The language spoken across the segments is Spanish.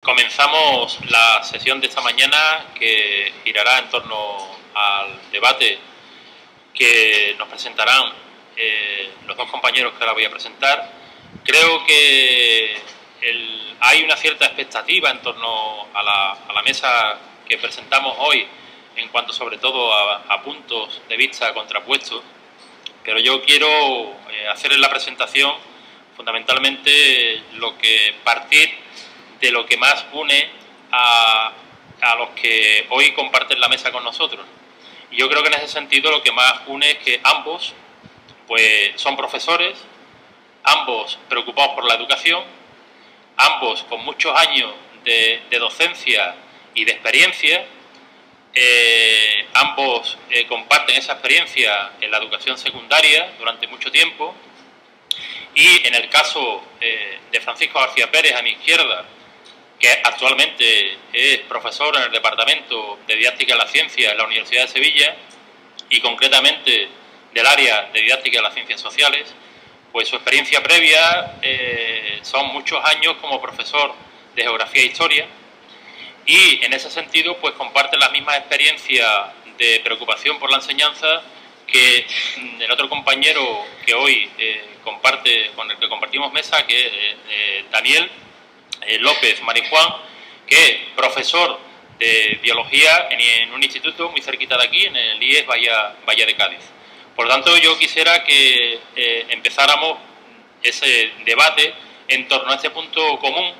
Comenzamos la sesión de esta mañana, que girará en torno al debate que nos presentarán los dos compañeros que ahora voy a presentar. Creo que hay una cierta expectativa en torno a la mesa que presentamos hoy, en cuanto sobre todo a puntos de vista contrapuestos, pero yo quiero hacer en la presentación fundamentalmente partir de lo que más une a los que hoy comparten la mesa con nosotros. Y yo creo que en ese sentido lo que más une es que ambos pues son profesores, ambos preocupados por la educación, ambos con muchos años de docencia y de experiencia, ambos comparten esa experiencia en la educación secundaria durante mucho tiempo, y en el caso de Francisco García Pérez, a mi izquierda, que actualmente es profesor en el Departamento de Didáctica de la Ciencia en la Universidad de Sevilla, y concretamente del área de Didáctica de las Ciencias Sociales, pues su experiencia previa son muchos años como profesor de Geografía e Historia, y en ese sentido pues comparte las mismas experiencias de preocupación por la enseñanza que el otro compañero que hoy con el que compartimos mesa, que es Daniel López Marijuán, que es profesor de biología en un instituto muy cerquita de aquí, en el IES Bahía de Cádiz. Por lo tanto, yo quisiera que empezáramos ese debate en torno a este punto común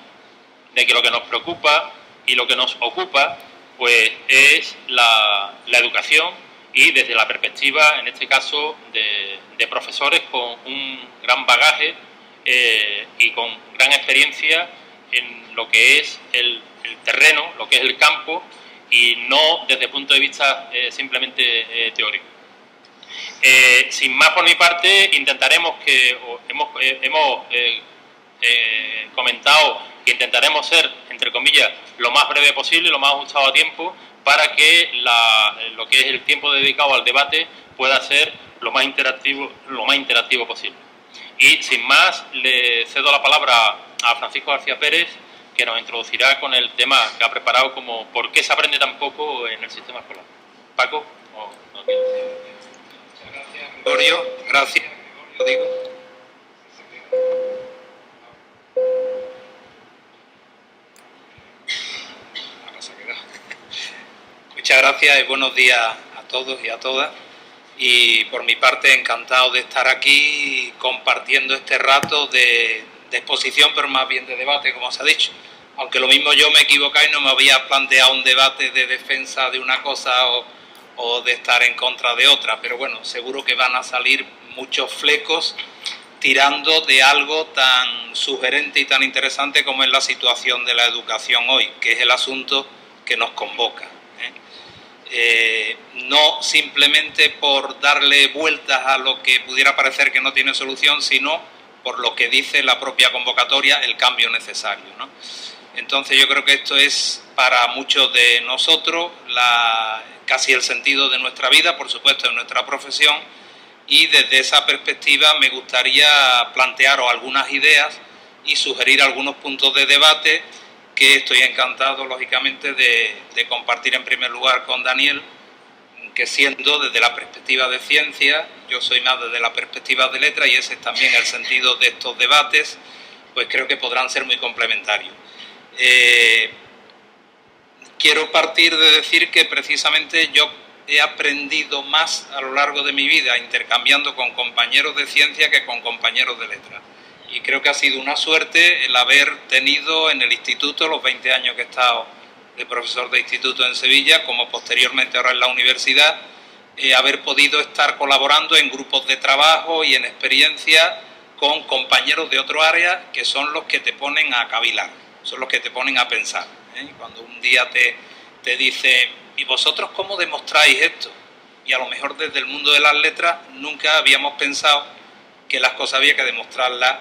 de que lo que nos preocupa y lo que nos ocupa pues es la educación, y desde la perspectiva, en este caso, de profesores con un gran bagaje y con gran experiencia en lo que es el terreno, lo que es el campo, y no desde el punto de vista simplemente teórico. Sin más por mi parte, intentaremos hemos comentado que intentaremos ser, entre comillas, lo más breve posible, lo más ajustado a tiempo, para que lo que es el tiempo dedicado al debate pueda ser lo más interactivo posible. Y sin más, le cedo la palabra a Francisco García Pérez, que nos introducirá con el tema que ha preparado como ¿por qué se aprende tan poco en el sistema escolar? Paco. Muchas gracias, Gregorio. Gracias, Gregorio, digo. Muchas gracias y buenos días a todos y a todas. Y por mi parte, encantado de estar aquí compartiendo este rato de exposición, pero más bien de debate, como se ha dicho. Aunque lo mismo yo me he equivocado y no me había planteado un debate de defensa de una cosa o de estar en contra de otra. Pero bueno, seguro que van a salir muchos flecos tirando de algo tan sugerente y tan interesante como es la situación de la educación hoy, que es el asunto que nos convoca. No simplemente por darle vueltas a lo que pudiera parecer que no tiene solución, sino por lo que dice la propia convocatoria, el cambio necesario, ¿no? Entonces yo creo que esto es para muchos de nosotros casi el sentido de nuestra vida, por supuesto de nuestra profesión, y desde esa perspectiva me gustaría plantearos algunas ideas y sugerir algunos puntos de debate que estoy encantado, lógicamente, de compartir en primer lugar con Daniel, que siendo desde la perspectiva de ciencia, yo soy más desde la perspectiva de letra, y ese es también el sentido de estos debates, pues creo que podrán ser muy complementarios. Quiero partir de decir que precisamente yo he aprendido más a lo largo de mi vida intercambiando con compañeros de ciencia que con compañeros de letra. Y creo que ha sido una suerte el haber tenido en el instituto, los 20 años que he estado de profesor de instituto en Sevilla, como posteriormente ahora en la universidad, haber podido estar colaborando en grupos de trabajo y en experiencia con compañeros de otro área que son los que te ponen a cavilar, son los que te ponen a pensar. Cuando un día te dice, ¿y vosotros cómo demostráis esto? Y a lo mejor desde el mundo de las letras nunca habíamos pensado que las cosas había que demostrarlas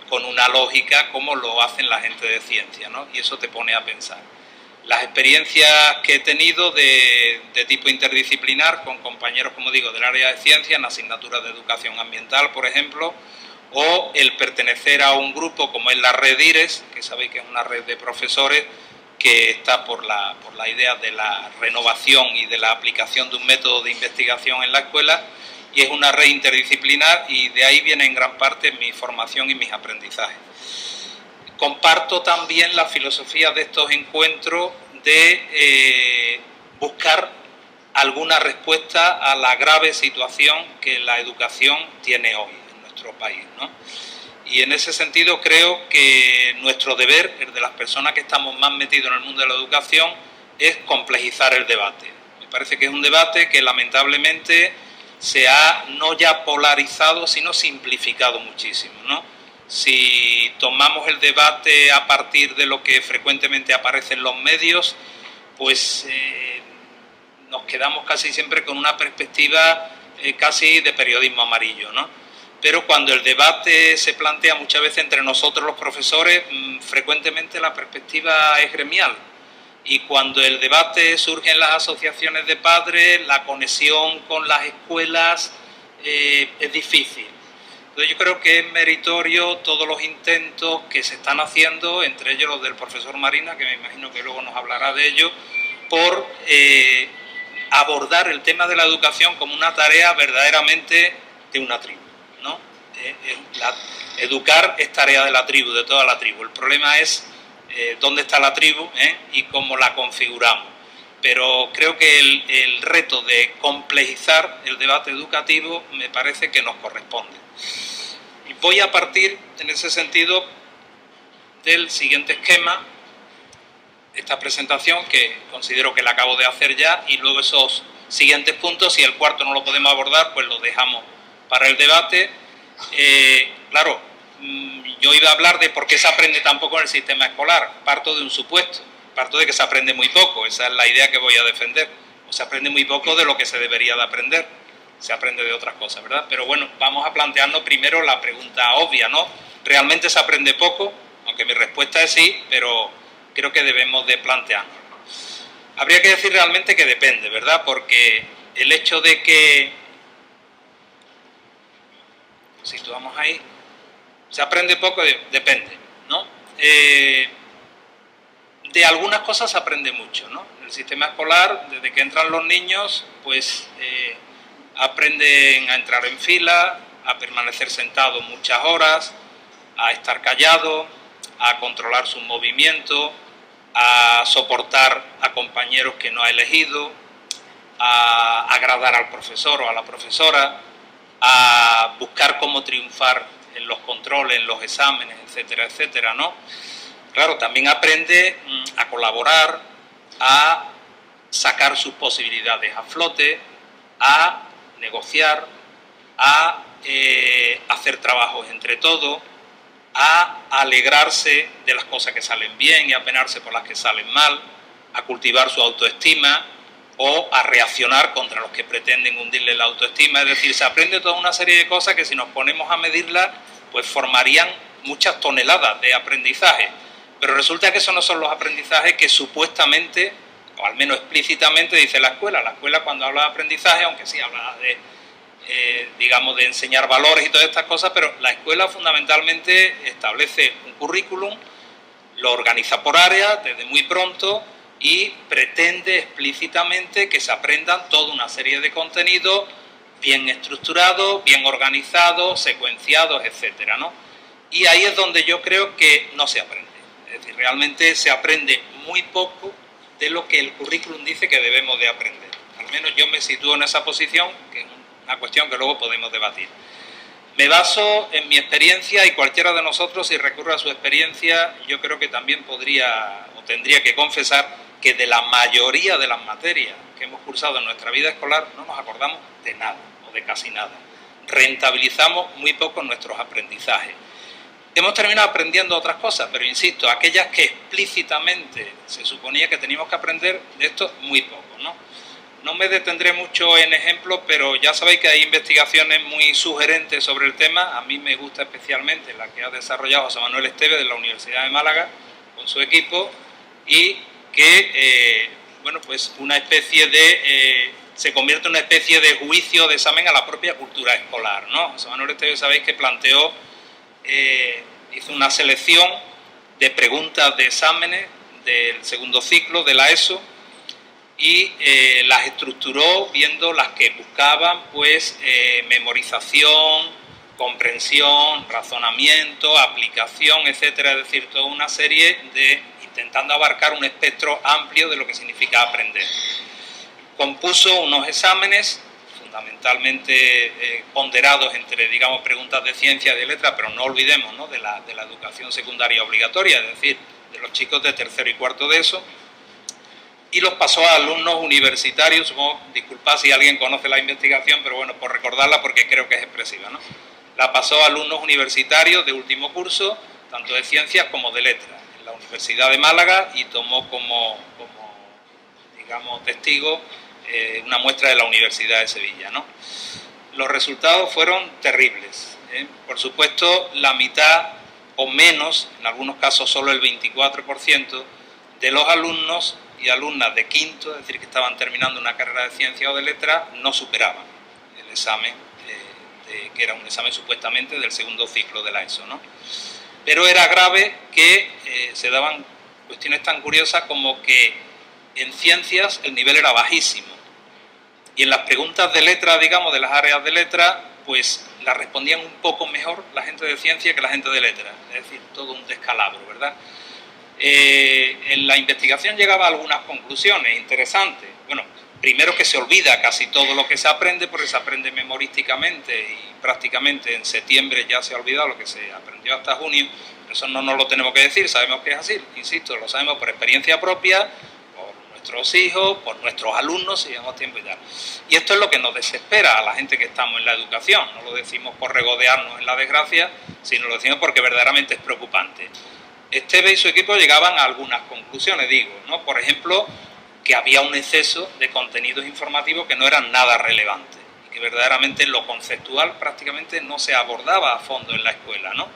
con una lógica como lo hacen la gente de ciencia, ¿no? Y eso te pone a pensar. Las experiencias que he tenido de tipo interdisciplinar con compañeros, como digo, del área de ciencia, en asignaturas de educación ambiental, por ejemplo, o el pertenecer a un grupo como es la Red IRES, que sabéis que es una red de profesores que está por la idea de la renovación y de la aplicación de un método de investigación en la escuela, y es una red interdisciplinar, y de ahí viene en gran parte mi formación y mis aprendizajes. Comparto también la filosofía de estos encuentros de buscar alguna respuesta a la grave situación que la educación tiene hoy en nuestro país, ¿no? Y en ese sentido creo que nuestro deber, el de las personas que estamos más metidos en el mundo de la educación, es complejizar el debate. Me parece que es un debate que lamentablemente se ha no ya polarizado, sino simplificado muchísimo, ¿no? Si tomamos el debate a partir de lo que frecuentemente aparece en los medios, pues nos quedamos casi siempre con una perspectiva casi de periodismo amarillo, ¿no? Pero cuando el debate se plantea muchas veces entre nosotros los profesores, frecuentemente la perspectiva es gremial. Y cuando el debate surge en las asociaciones de padres, la conexión con las escuelas es difícil. Entonces yo creo que es meritorio todos los intentos que se están haciendo, entre ellos los del profesor Marina, que me imagino que luego nos hablará de ello, por abordar el tema de la educación como una tarea verdaderamente de una tribu, ¿no? Educar es tarea de la tribu, de toda la tribu. El problema es dónde está la tribu y cómo la configuramos. Pero creo que el reto de complejizar el debate educativo me parece que nos corresponde. Y voy a partir, en ese sentido, del siguiente esquema, esta presentación, que considero que la acabo de hacer ya, y luego esos siguientes puntos. Si el cuarto no lo podemos abordar, pues lo dejamos para el debate. Claro, yo iba a hablar de por qué se aprende tan poco en el sistema escolar. Parto de un supuesto, parto de que se aprende muy poco, esa es la idea que voy a defender. O se aprende muy poco de lo que se debería de aprender, se aprende de otras cosas, ¿verdad? Pero bueno, vamos a plantearnos primero la pregunta obvia, ¿no? ¿Realmente se aprende poco? Aunque mi respuesta es sí, pero creo que debemos de plantearnos. Habría que decir realmente que depende, ¿verdad? Porque el hecho de que, situamos ahí, se aprende poco, depende, ¿no? De algunas cosas se aprende mucho, ¿no? En el sistema escolar, desde que entran los niños, pues aprenden a entrar en fila, a permanecer sentados muchas horas, a estar callados, a controlar sus movimientos, a soportar a compañeros que no ha elegido, a agradar al profesor o a la profesora, a buscar cómo triunfar en los controles, en los exámenes, etcétera, etcétera, ¿no? Claro, también aprende a colaborar, a sacar sus posibilidades a flote, a negociar, a hacer trabajos entre todos, a alegrarse de las cosas que salen bien y a penarse por las que salen mal, a cultivar su autoestima o a reaccionar contra los que pretenden hundirle la autoestima. Es decir, se aprende toda una serie de cosas que si nos ponemos a medirlas, pues formarían muchas toneladas de aprendizaje. Pero resulta que esos no son los aprendizajes que supuestamente, o al menos explícitamente, dice la escuela. La escuela, cuando habla de aprendizaje, aunque sí habla de, digamos, de enseñar valores y todas estas cosas, pero la escuela fundamentalmente establece un currículum, lo organiza por áreas desde muy pronto y pretende explícitamente que se aprendan toda una serie de contenidos bien estructurados, bien organizados, secuenciados, etcétera, ¿no? Y ahí es donde yo creo que no se aprende. Es decir, realmente se aprende muy poco de lo que el currículum dice que debemos de aprender. Al menos yo me sitúo en esa posición, que es una cuestión que luego podemos debatir. Me baso en mi experiencia y cualquiera de nosotros, si recurre a su experiencia, yo creo que también podría o tendría que confesar que de la mayoría de las materias que hemos cursado en nuestra vida escolar no nos acordamos de nada o de casi nada. Rentabilizamos muy poco nuestros aprendizajes. Hemos terminado aprendiendo otras cosas, pero insisto, aquellas que explícitamente se suponía que teníamos que aprender, de esto muy poco, ¿no? No me detendré mucho en ejemplos, pero ya sabéis que hay investigaciones muy sugerentes sobre el tema. A mí me gusta especialmente la que ha desarrollado José Manuel Esteve de la Universidad de Málaga con su equipo, y que, bueno, pues una especie de, se convierte en una especie de juicio de examen a la propia cultura escolar, ¿no? José Manuel Esteve, sabéis que planteó hizo una selección de preguntas de exámenes del segundo ciclo de la ESO y las estructuró viendo las que buscaban pues memorización, comprensión, razonamiento, aplicación, etcétera, es decir, toda una serie de intentando abarcar un espectro amplio de lo que significa aprender. Compuso unos exámenes fundamentalmente ponderados entre, digamos, preguntas de ciencia y de letra, pero no olvidemos, ¿no?, de la educación secundaria obligatoria, es decir, de los chicos de tercero y cuarto de ESO, y los pasó a alumnos universitarios. Supongo, disculpad si alguien conoce la investigación, pero bueno, por recordarla porque creo que es expresiva, ¿no? La pasó a alumnos universitarios de último curso, tanto de ciencias como de letras, en la Universidad de Málaga, y tomó como digamos, testigo una muestra de la Universidad de Sevilla, ¿no? Los resultados fueron terribles, ¿eh? Por supuesto, la mitad o menos, en algunos casos solo el 24%, de los alumnos y alumnas de quinto, es decir, que estaban terminando una carrera de ciencia o de letras, no superaban el examen, que era un examen supuestamente del segundo ciclo de la ESO, ¿no? Pero era grave que se daban cuestiones tan curiosas como que en ciencias el nivel era bajísimo y en las preguntas de letra, digamos, de las áreas de letra, pues las respondían un poco mejor la gente de ciencia que la gente de letra, es decir, todo un descalabro, ¿verdad? En la investigación llegaba a algunas conclusiones interesantes. Bueno, primero que se olvida casi todo lo que se aprende, porque se aprende memorísticamente y prácticamente en septiembre ya se ha olvidado lo que se aprendió hasta junio. Eso no nos lo tenemos que decir, sabemos que es así, insisto, lo sabemos por experiencia propia, por nuestros hijos, por nuestros alumnos, si llevamos tiempo y tal. Y esto es lo que nos desespera a la gente que estamos en la educación. No lo decimos por regodearnos en la desgracia, sino lo decimos porque verdaderamente es preocupante. Esteve y su equipo llegaban a algunas conclusiones, digo, ¿no? Por ejemplo, que había un exceso de contenidos informativos que no eran nada relevantes y que verdaderamente lo conceptual prácticamente no se abordaba a fondo en la escuela, ¿no?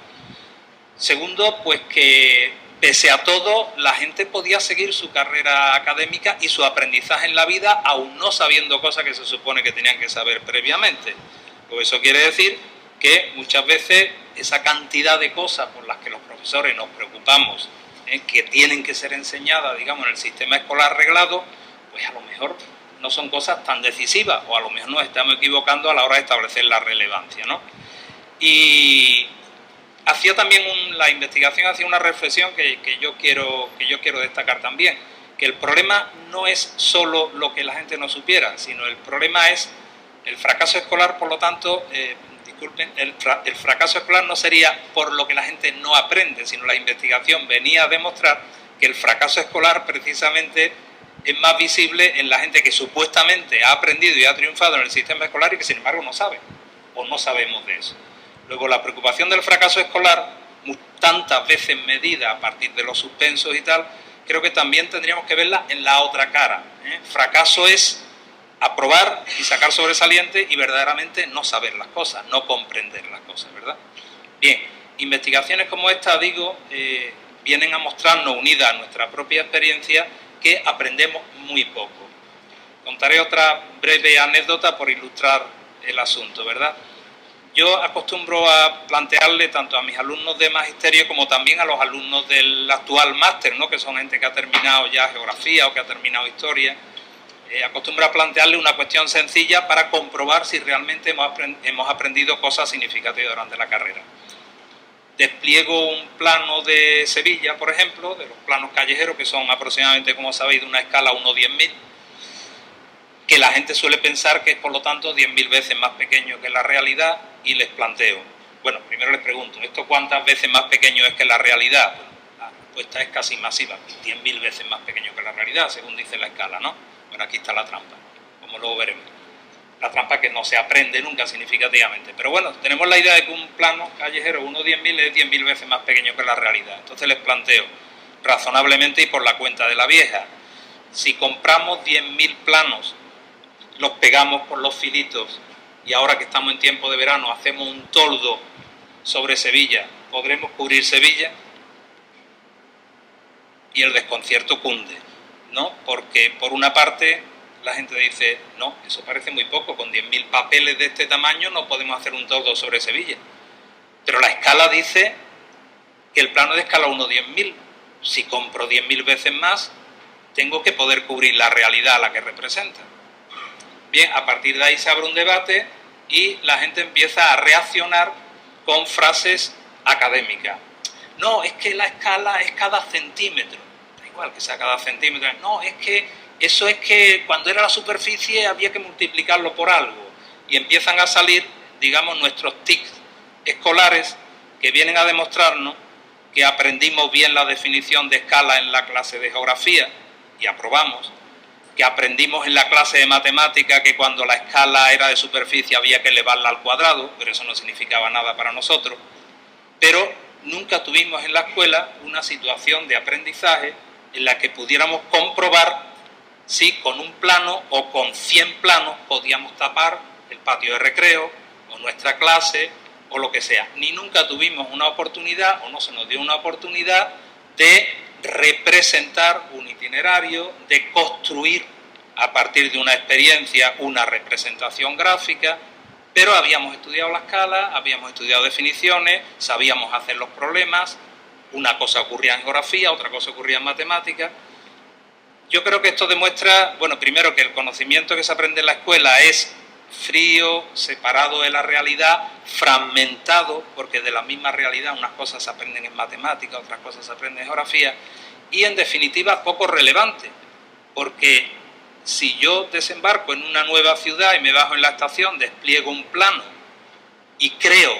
Segundo, pues que pese a todo la gente podía seguir su carrera académica y su aprendizaje en la vida aún no sabiendo cosas que se supone que tenían que saber previamente. Pues eso quiere decir que muchas veces esa cantidad de cosas por las que los profesores nos preocupamos, que tienen que ser enseñadas, digamos, en el sistema escolar reglado, pues a lo mejor no son cosas tan decisivas, o a lo mejor nos estamos equivocando a la hora de establecer la relevancia, ¿no? Y hacía también la investigación hacía una reflexión que yo quiero destacar también, que el problema no es solo lo que la gente no supiera, sino el problema es el fracaso escolar. Por lo tanto, disculpen, el fracaso escolar no sería por lo que la gente no aprende, sino la investigación venía a demostrar que el fracaso escolar precisamente es más visible en la gente que supuestamente ha aprendido y ha triunfado en el sistema escolar y que sin embargo no sabe, o no sabemos de eso. Luego, la preocupación del fracaso escolar, tantas veces medida a partir de los suspensos y tal, creo que también tendríamos que verla en la otra cara, ¿eh? Fracaso es aprobar y sacar sobresaliente y verdaderamente no saber las cosas, no comprender las cosas, ¿verdad? Bien, investigaciones como esta, digo, vienen a mostrarnos, unidas a nuestra propia experiencia, que aprendemos muy poco. Contaré otra breve anécdota por ilustrar el asunto, ¿verdad? Yo acostumbro a plantearle tanto a mis alumnos de magisterio como también a los alumnos del actual máster, ¿no?, que son gente que ha terminado ya geografía o que ha terminado historia, acostumbro a plantearle una cuestión sencilla para comprobar si realmente hemos aprendido cosas significativas durante la carrera. Despliego un plano de Sevilla, por ejemplo, de los planos callejeros, que son aproximadamente, como sabéis, de una escala 1/10.000, que la gente suele pensar que es, por lo tanto, 10.000 veces más pequeño que la realidad, y les planteo, bueno, primero les pregunto, ¿esto cuántas veces más pequeño es que la realidad? La respuesta es casi masiva, 10.000 veces más pequeño que la realidad, según dice la escala, ¿no? Bueno, aquí está la trampa, como luego veremos. La trampa que no se aprende nunca significativamente. Pero bueno, tenemos la idea de que un plano callejero 1/10.000 es 10.000 veces más pequeño que la realidad. Entonces les planteo, razonablemente y por la cuenta de la vieja, si compramos 10.000 planos, los pegamos por los filitos y ahora que estamos en tiempo de verano hacemos un toldo sobre Sevilla, ¿podremos cubrir Sevilla? Y el desconcierto cunde, ¿no? Porque por una parte la gente dice, no, eso parece muy poco, con 10.000 papeles de este tamaño no podemos hacer un toldo sobre Sevilla. Pero la escala dice que el plano de escala 1/10.000. Si compro 10.000 veces más, tengo que poder cubrir la realidad a la que representa. Bien, a partir de ahí se abre un debate y la gente empieza a reaccionar con frases académicas. No, es que la escala es cada centímetro. Da igual que sea cada centímetro. No, es que eso es que cuando era la superficie había que multiplicarlo por algo. Y empiezan a salir, digamos, nuestros tics escolares que vienen a demostrarnos que aprendimos bien la definición de escala en la clase de geografía y aprobamos, que aprendimos en la clase de matemática que cuando la escala era de superficie había que elevarla al cuadrado, pero eso no significaba nada para nosotros, pero nunca tuvimos en la escuela una situación de aprendizaje en la que pudiéramos comprobar si con un plano o con 100 planos podíamos tapar el patio de recreo o nuestra clase o lo que sea. Ni nunca tuvimos una oportunidad o no se nos dio una oportunidad de representar un itinerario, de construir a partir de una experiencia una representación gráfica, pero habíamos estudiado la escala, habíamos estudiado definiciones, sabíamos hacer los problemas, una cosa ocurría en geografía, otra cosa ocurría en matemáticas. Yo creo que esto demuestra, bueno, primero que el conocimiento que se aprende en la escuela es frío, separado de la realidad, fragmentado, porque de la misma realidad unas cosas se aprenden en matemáticas, otras cosas se aprenden en geografía, y en definitiva poco relevante, porque si yo desembarco en una nueva ciudad y me bajo en la estación, despliego un plano y creo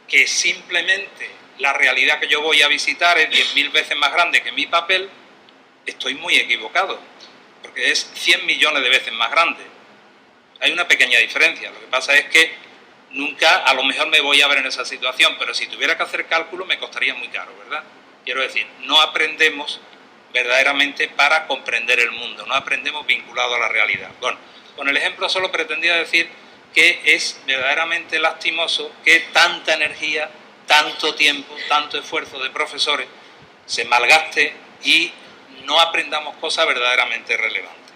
que simplemente la realidad que yo voy a visitar es 10.000 veces más grande que mi papel, estoy muy equivocado, porque es 100 millones de veces más grande. Hay una pequeña diferencia, lo que pasa es que nunca, a lo mejor me voy a ver en esa situación, pero si tuviera que hacer cálculo me costaría muy caro, ¿verdad? Quiero decir, no aprendemos verdaderamente para comprender el mundo, no aprendemos vinculado a la realidad. Bueno, con el ejemplo solo pretendía decir que es verdaderamente lastimoso que tanta energía, tanto tiempo, tanto esfuerzo de profesores se malgaste y no aprendamos cosas verdaderamente relevantes.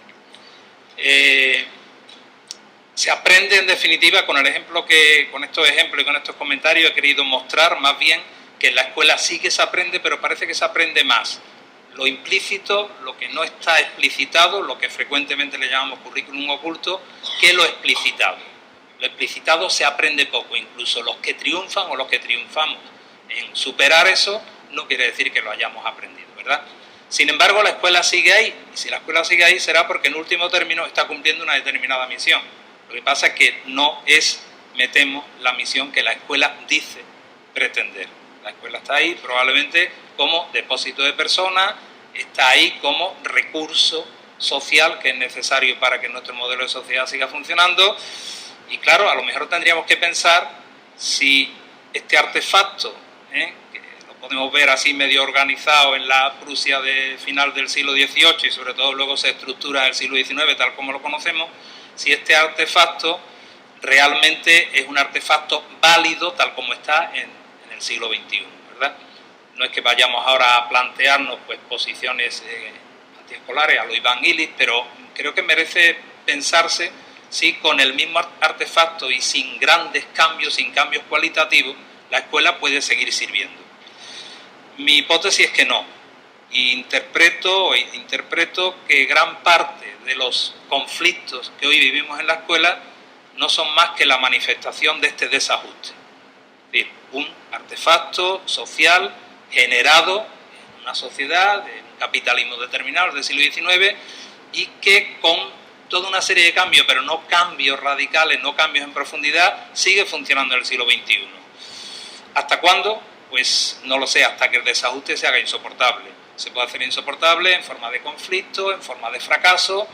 Se aprende en definitiva con el ejemplo que, con estos ejemplos y con estos comentarios he querido mostrar más bien que en la escuela sí que se aprende, pero parece que se aprende más lo implícito, lo que no está explicitado, lo que frecuentemente le llamamos currículum oculto, que lo explicitado. Lo explicitado se aprende poco, incluso los que triunfan o los que triunfamos en superar eso no quiere decir que lo hayamos aprendido, ¿verdad? Sin embargo, la escuela sigue ahí, y si la escuela sigue ahí será porque en último término está cumpliendo una determinada misión. Lo que pasa es que no es, me temo, la misión que la escuela dice pretender. La escuela está ahí probablemente como depósito de personas, está ahí como recurso social que es necesario para que nuestro modelo de sociedad siga funcionando. Y claro, a lo mejor tendríamos que pensar si este artefacto, que lo podemos ver así medio organizado en la Prusia de final del siglo XVIII y sobre todo luego se estructura en el siglo XIX tal como lo conocemos, si este artefacto realmente es un artefacto válido tal como está en el siglo XXI, ¿verdad? No es que vayamos ahora a plantearnos pues posiciones antiescolares a lo Iván Illich, pero creo que merece pensarse si con el mismo artefacto y sin grandes cambios, sin cambios cualitativos, la escuela puede seguir sirviendo. Mi hipótesis es que no. Interpreto que gran parte de los conflictos que hoy vivimos en la escuela no son más que la manifestación de este desajuste. Es decir, un artefacto social generado en una sociedad, en un capitalismo determinado del siglo XIX y que con toda una serie de cambios, pero no cambios radicales, no cambios en profundidad, sigue funcionando en el siglo XXI. ¿Hasta cuándo? Pues no lo sé, hasta que el desajuste se haga insoportable. Se puede hacer insoportable en forma de conflicto, en forma de fracaso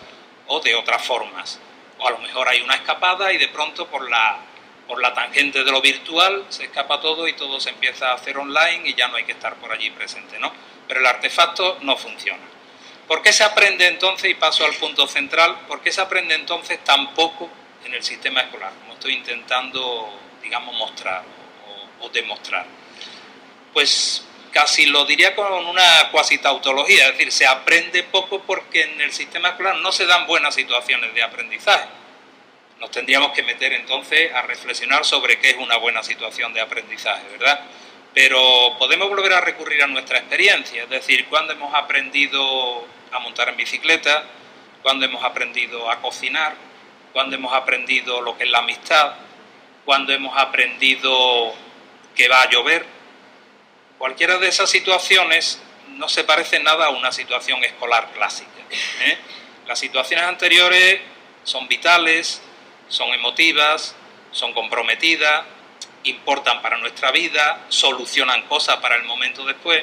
o de otras formas. O a lo mejor hay una escapada y de pronto por la tangente de lo virtual se escapa todo y todo se empieza a hacer online y ya no hay que estar por allí presente, ¿no? Pero el artefacto no funciona. ¿Por qué se aprende entonces, y paso al punto central, por qué se aprende entonces tan poco en el sistema escolar? Como estoy intentando, digamos, mostrar o demostrar. Pues casi lo diría con una cuasi tautología, es decir, se aprende poco porque en el sistema escolar no se dan buenas situaciones de aprendizaje. nos tendríamos que meter entonces a reflexionar sobre qué es una buena situación de aprendizaje, ¿verdad? Pero podemos volver a recurrir a nuestra experiencia, es decir, cuando hemos aprendido a montar en bicicleta, cuando hemos aprendido a cocinar, cuando hemos aprendido lo que es la amistad, cuando hemos aprendido que va a llover. Cualquiera de esas situaciones no se parece nada a una situación escolar clásica, ¿eh? Las situaciones anteriores son vitales, son emotivas, son comprometidas, importan para nuestra vida, solucionan cosas para el momento después,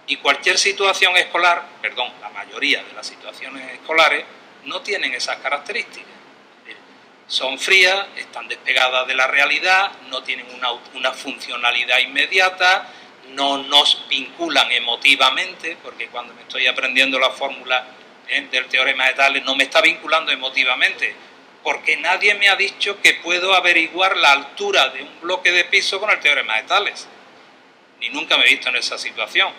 y cualquier situación escolar, perdón, la mayoría de las situaciones escolares no tienen esas características. Son frías, están despegadas de la realidad, no tienen una funcionalidad inmediata, no nos vinculan emotivamente, porque cuando me estoy aprendiendo la fórmula del teorema de Tales no me está vinculando emotivamente, porque nadie me ha dicho que puedo averiguar la altura de un bloque de piso con el teorema de Tales. Ni nunca me he visto en esa situación.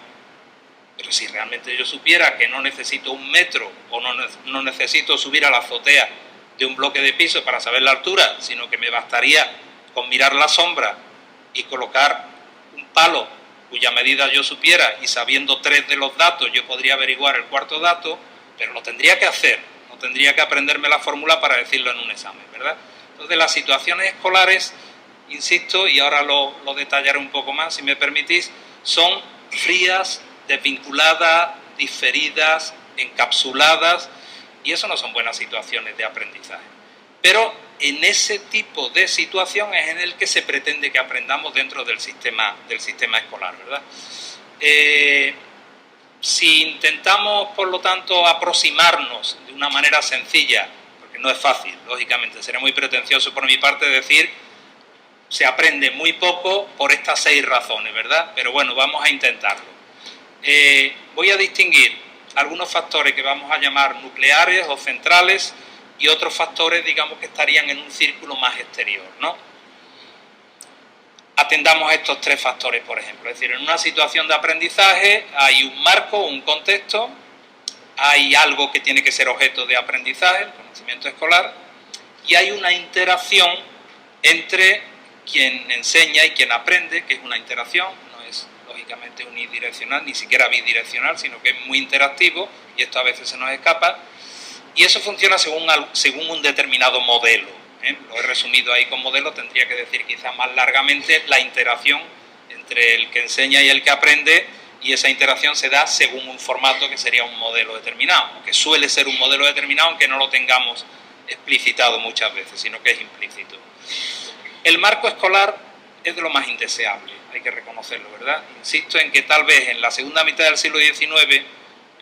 Pero si realmente yo supiera que no necesito un metro o no necesito subir a la azotea de un bloque de piso para saber la altura, sino que me bastaría con mirar la sombra y colocar un palo cuya medida yo supiera, y sabiendo 3 de los datos yo podría averiguar el 4.º dato, pero lo tendría que hacer, no tendría que aprenderme la fórmula para decirlo en un examen, ¿verdad? Entonces las situaciones escolares, insisto, y ahora lo detallaré un poco más si me permitís, son frías, desvinculadas, diferidas, encapsuladas, y eso no son buenas situaciones de aprendizaje. Pero en ese tipo de situación es en el que se pretende que aprendamos dentro del sistema escolar, ¿verdad? Si intentamos, por lo tanto, aproximarnos de una manera sencilla, porque no es fácil, lógicamente, sería muy pretencioso por mi parte decir se aprende muy poco por estas 6 razones, ¿verdad? Pero bueno, vamos a intentarlo. Voy a distinguir algunos factores que vamos a llamar nucleares o centrales y otros factores, digamos, que estarían en un círculo más exterior, ¿no? Atendamos a estos 3 factores, por ejemplo. Es decir, en una situación de aprendizaje hay un marco, un contexto, hay algo que tiene que ser objeto de aprendizaje, el conocimiento escolar, y hay una interacción entre quien enseña y quien aprende, que es una interacción, no es lógicamente unidireccional, ni siquiera bidireccional, sino que es muy interactivo, y esto a veces se nos escapa, y eso funciona según un determinado modelo. Lo he resumido ahí con modelo, tendría que decir quizás más largamente la interacción entre el que enseña y el que aprende, y esa interacción se da según un formato que sería un modelo determinado, que suele ser un modelo determinado, aunque no lo tengamos explicitado muchas veces, sino que es implícito. El marco escolar es de lo más indeseable, hay que reconocerlo, ¿verdad? Insisto en que tal vez en la segunda mitad del siglo XIX,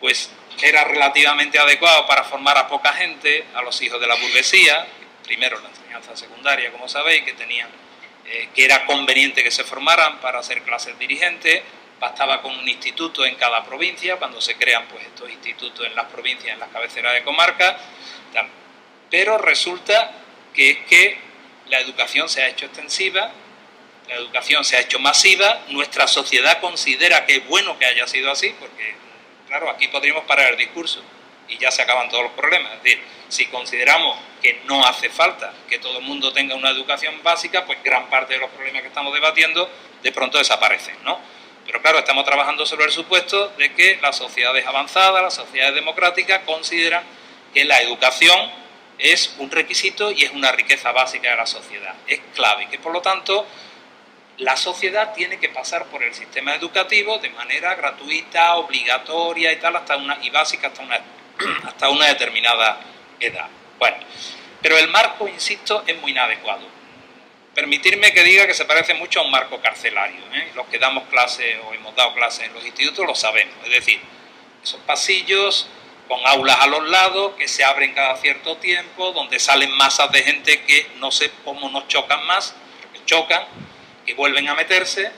pues era relativamente adecuado para formar a poca gente, a los hijos de la burguesía, primero la enseñanza secundaria, como sabéis, que era conveniente que se formaran para ser clases dirigentes, bastaba con un instituto en cada provincia, cuando se crean pues estos institutos en las provincias, en las cabeceras de comarca, pero resulta que es que la educación se ha hecho extensiva, la educación se ha hecho masiva, nuestra sociedad considera que es bueno que haya sido así, porque, claro, aquí podríamos parar el discurso y ya se acaban todos los problemas. Es decir, si consideramos que no hace falta que todo el mundo tenga una educación básica, pues gran parte de los problemas que estamos debatiendo de pronto desaparecen, ¿no? Pero claro, estamos trabajando sobre el supuesto de que las sociedades avanzadas, las sociedades democráticas, consideran que la educación es un requisito y es una riqueza básica de la sociedad, es clave, y que por lo tanto la sociedad tiene que pasar por el sistema educativo de manera gratuita, obligatoria y tal, y básica hasta una determinada edad. Bueno, pero el marco, insisto, es muy inadecuado. Permitirme que diga que se parece mucho a un marco carcelario, ¿eh? Los que damos clases o hemos dado clases en los institutos lo sabemos, es decir, esos pasillos con aulas a los lados que se abren cada cierto tiempo, donde salen masas de gente que no sé cómo nos chocan más, que chocan, que vuelven a meterse,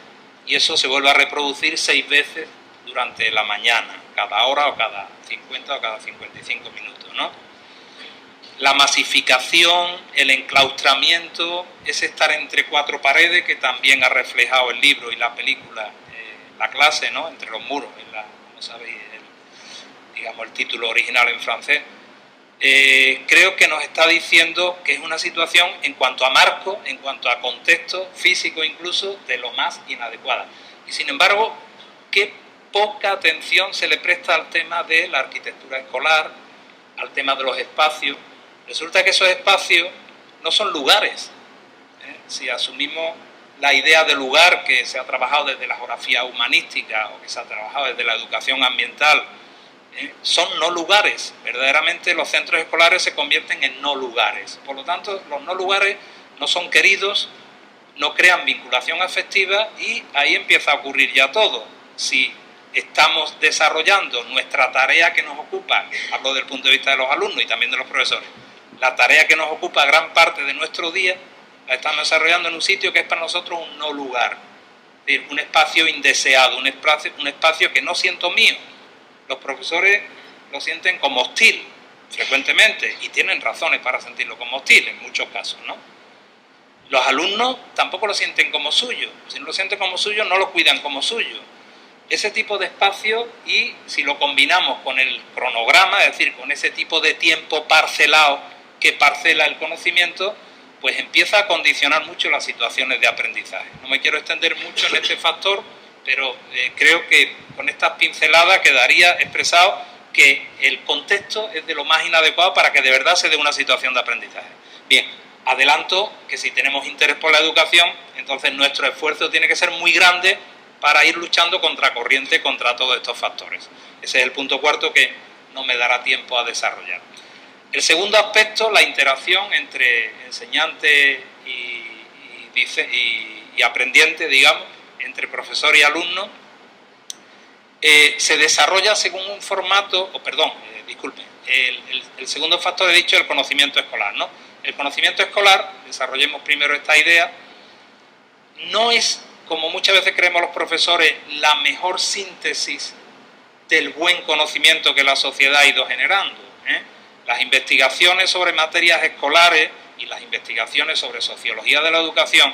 y eso se vuelve a reproducir 6 veces durante la mañana, cada hora o cada 50 o cada 55 minutos, ¿no? La masificación, el enclaustramiento, ese estar entre 4 paredes que también ha reflejado el libro y la película, la clase, ¿no? Entre los muros, como sabéis, digamos el título original en francés, creo que nos está diciendo que es una situación en cuanto a marco, en cuanto a contexto físico incluso, de lo más inadecuada. Y sin embargo, qué poca atención se le presta al tema de la arquitectura escolar, al tema de los espacios. Resulta que esos espacios no son lugares. Si asumimos la idea de lugar que se ha trabajado desde la geografía humanística o que se ha trabajado desde la educación ambiental, son no lugares. Verdaderamente los centros escolares se convierten en no lugares. Por lo tanto, los no lugares no son queridos, no crean vinculación afectiva y ahí empieza a ocurrir ya todo. Si estamos desarrollando nuestra tarea que nos ocupa, hablo desde el punto de vista de los alumnos y también de los profesores, la tarea que nos ocupa gran parte de nuestro día, la estamos desarrollando en un sitio que es para nosotros un no lugar, es decir, un espacio indeseado, un espacio que no siento mío. Los profesores lo sienten como hostil frecuentemente y tienen razones para sentirlo como hostil en muchos casos, ¿no? Los alumnos tampoco lo sienten como suyo. Si no lo sienten como suyo, no lo cuidan como suyo. Ese tipo de espacio, y si lo combinamos con el cronograma, es decir, con ese tipo de tiempo parcelado que parcela el conocimiento, pues empieza a condicionar mucho las situaciones de aprendizaje. No me quiero extender mucho en este factor, pero creo que con estas pinceladas quedaría expresado que el contexto es de lo más inadecuado para que de verdad se dé una situación de aprendizaje. Bien, adelanto que si tenemos interés por la educación, entonces nuestro esfuerzo tiene que ser muy grande para ir luchando contracorriente contra todos estos factores. Ese es el punto cuarto que no me dará tiempo a desarrollar. El segundo aspecto, la interacción entre enseñante y aprendiente, digamos, entre profesor y alumno, se desarrolla según un formato, el segundo factor he dicho el conocimiento escolar, ¿no? El conocimiento escolar, desarrollemos primero esta idea, no es, como muchas veces creemos los profesores, la mejor síntesis del buen conocimiento que la sociedad ha ido generando. Las investigaciones sobre materias escolares y las investigaciones sobre sociología de la educación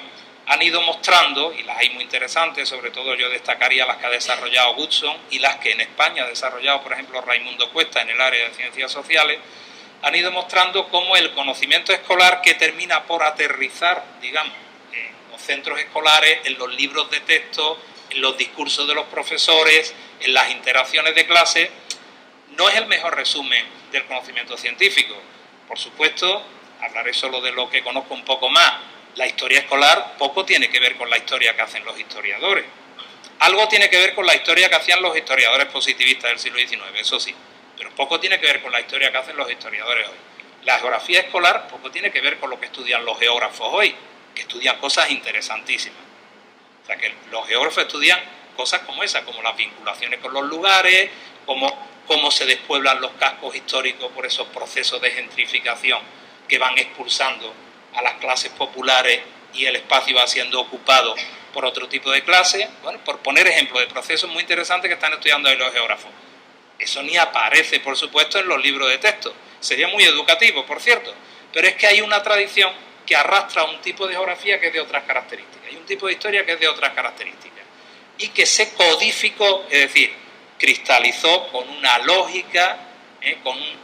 han ido mostrando, y las hay muy interesantes, sobre todo yo destacaría las que ha desarrollado Goodson y las que en España ha desarrollado, por ejemplo, Raimundo Cuesta en el área de ciencias sociales, han ido mostrando cómo el conocimiento escolar que termina por aterrizar, digamos, en los centros escolares, en los libros de texto, en los discursos de los profesores, en las interacciones de clase, no es el mejor resumen del conocimiento científico. Por supuesto, hablaré solo de lo que conozco un poco más. La historia escolar poco tiene que ver con la historia que hacen los historiadores. Algo tiene que ver con la historia que hacían los historiadores positivistas del siglo XIX, eso sí, pero poco tiene que ver con la historia que hacen los historiadores hoy. La geografía escolar poco tiene que ver con lo que estudian los geógrafos hoy, que estudian cosas interesantísimas. O sea, que los geógrafos estudian cosas como esas, como las vinculaciones con los lugares, cómo se despueblan los cascos históricos por esos procesos de gentrificación que van expulsando a las clases populares y el espacio va siendo ocupado por otro tipo de clases. Bueno, por poner ejemplos de procesos muy interesantes que están estudiando hoy los geógrafos. Eso ni aparece, por supuesto, en los libros de texto. Sería muy educativo, por cierto, pero es que hay una tradición que arrastra un tipo de geografía que es de otras características, hay un tipo de historia que es de otras características, y que se codificó, es decir, cristalizó con una lógica,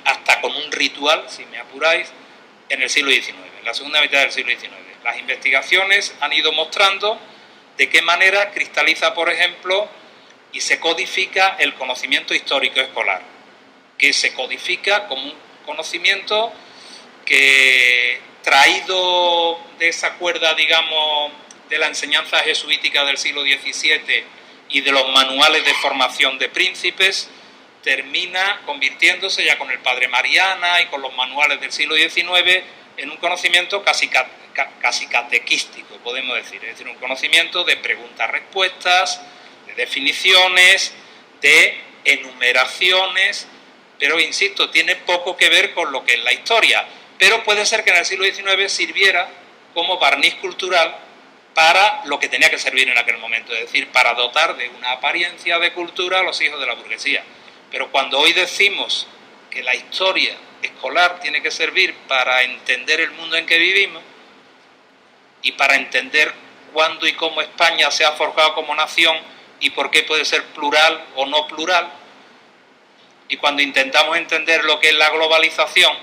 hasta con un ritual, si me apuráis, en el siglo XIX, en la segunda mitad del siglo XIX. Las investigaciones han ido mostrando de qué manera cristaliza, por ejemplo, y se codifica el conocimiento histórico escolar, que se codifica como un conocimiento que, traído de esa cuerda, digamos, de la enseñanza jesuítica del siglo XVII y de los manuales de formación de príncipes, termina convirtiéndose ya con el Padre Mariana y con los manuales del siglo XIX en un conocimiento casi catequístico, podemos decir. Es decir, un conocimiento de preguntas-respuestas, de definiciones, de enumeraciones, pero, insisto, tiene poco que ver con lo que es la historia. Pero puede ser que en el siglo XIX sirviera como barniz cultural para lo que tenía que servir en aquel momento, es decir, para dotar de una apariencia de cultura a los hijos de la burguesía. Pero cuando hoy decimos que la historia escolar tiene que servir para entender el mundo en que vivimos y para entender cuándo y cómo España se ha forjado como nación y por qué puede ser plural o no plural, y cuando intentamos entender lo que es la globalización,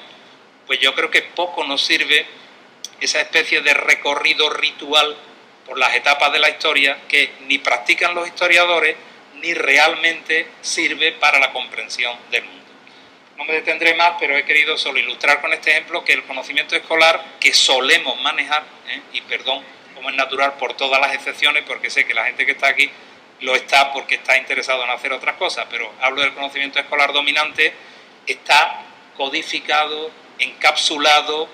pues yo creo que poco nos sirve esa especie de recorrido ritual por las etapas de la historia que ni practican los historiadores ni realmente sirve para la comprensión del mundo. No me detendré más, pero he querido solo ilustrar con este ejemplo que el conocimiento escolar que solemos manejar, y perdón, como es natural por todas las excepciones, porque sé que la gente que está aquí lo está porque está interesado en hacer otras cosas, pero hablo del conocimiento escolar dominante, está codificado, encapsulado,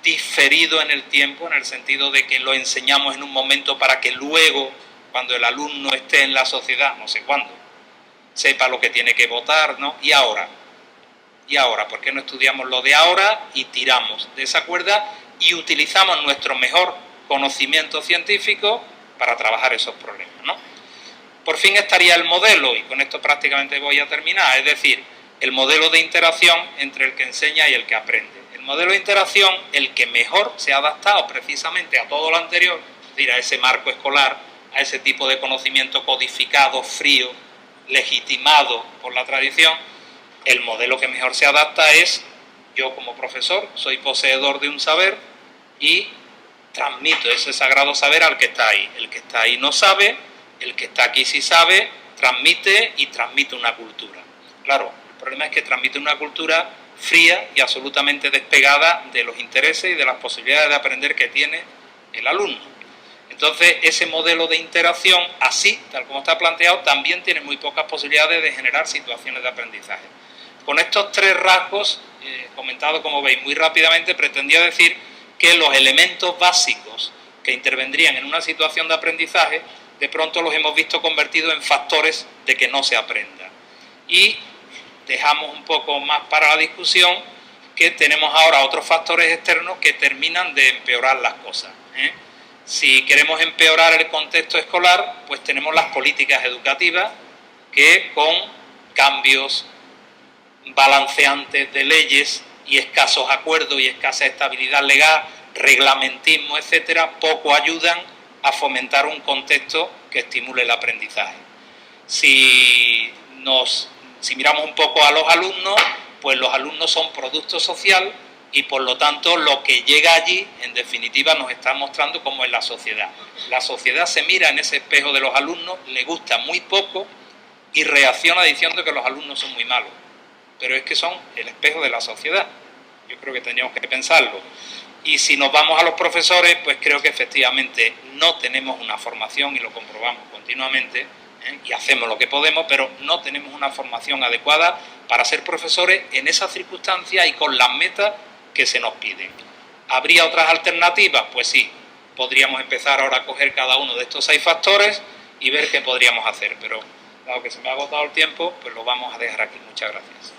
diferido en el tiempo, en el sentido de que lo enseñamos en un momento para que luego, cuando el alumno esté en la sociedad, no sé cuándo, sepa lo que tiene que votar, ¿no? Y ahora, ¿por qué no estudiamos lo de ahora y tiramos de esa cuerda y utilizamos nuestro mejor conocimiento científico para trabajar esos problemas, ¿no? Por fin estaría el modelo, y con esto prácticamente voy a terminar, es decir, el modelo de interacción entre el que enseña y el que aprende. El modelo de interacción, el que mejor se ha adaptado precisamente a todo lo anterior, es decir, a ese marco escolar, a ese tipo de conocimiento codificado, frío, legitimado por la tradición. El modelo que mejor se adapta es, yo como profesor soy poseedor de un saber y transmito ese sagrado saber al que está ahí. El que está ahí no sabe, el que está aquí sí sabe, transmite y transmite una cultura. Claro, el problema es que transmite una cultura fría y absolutamente despegada de los intereses y de las posibilidades de aprender que tiene el alumno. Entonces, ese modelo de interacción, así, tal como está planteado, también tiene muy pocas posibilidades de generar situaciones de aprendizaje. Con estos tres rasgos, comentado como veis muy rápidamente, pretendía decir que los elementos básicos que intervendrían en una situación de aprendizaje, de pronto los hemos visto convertidos en factores de que no se aprenda. Y dejamos un poco más para la discusión que tenemos ahora otros factores externos que terminan de empeorar las cosas. Si queremos empeorar el contexto escolar, pues tenemos las políticas educativas que con cambios balanceantes de leyes y escasos acuerdos y escasa estabilidad legal, reglamentismo, etcétera, poco ayudan a fomentar un contexto que estimule el aprendizaje. Si miramos un poco a los alumnos, pues los alumnos son producto social y por lo tanto lo que llega allí, en definitiva, nos está mostrando cómo es la sociedad. La sociedad se mira en ese espejo de los alumnos, le gusta muy poco y reacciona diciendo que los alumnos son muy malos. Pero es que son el espejo de la sociedad. Yo creo que tendríamos que pensarlo. Y si nos vamos a los profesores, pues creo que efectivamente no tenemos una formación, y lo comprobamos continuamente, y hacemos lo que podemos, pero no tenemos una formación adecuada para ser profesores en esas circunstancias y con las metas que se nos piden. ¿Habría otras alternativas? Pues sí, podríamos empezar ahora a coger cada uno de estos 6 factores y ver qué podríamos hacer, pero dado que se me ha agotado el tiempo, pues lo vamos a dejar aquí. Muchas gracias.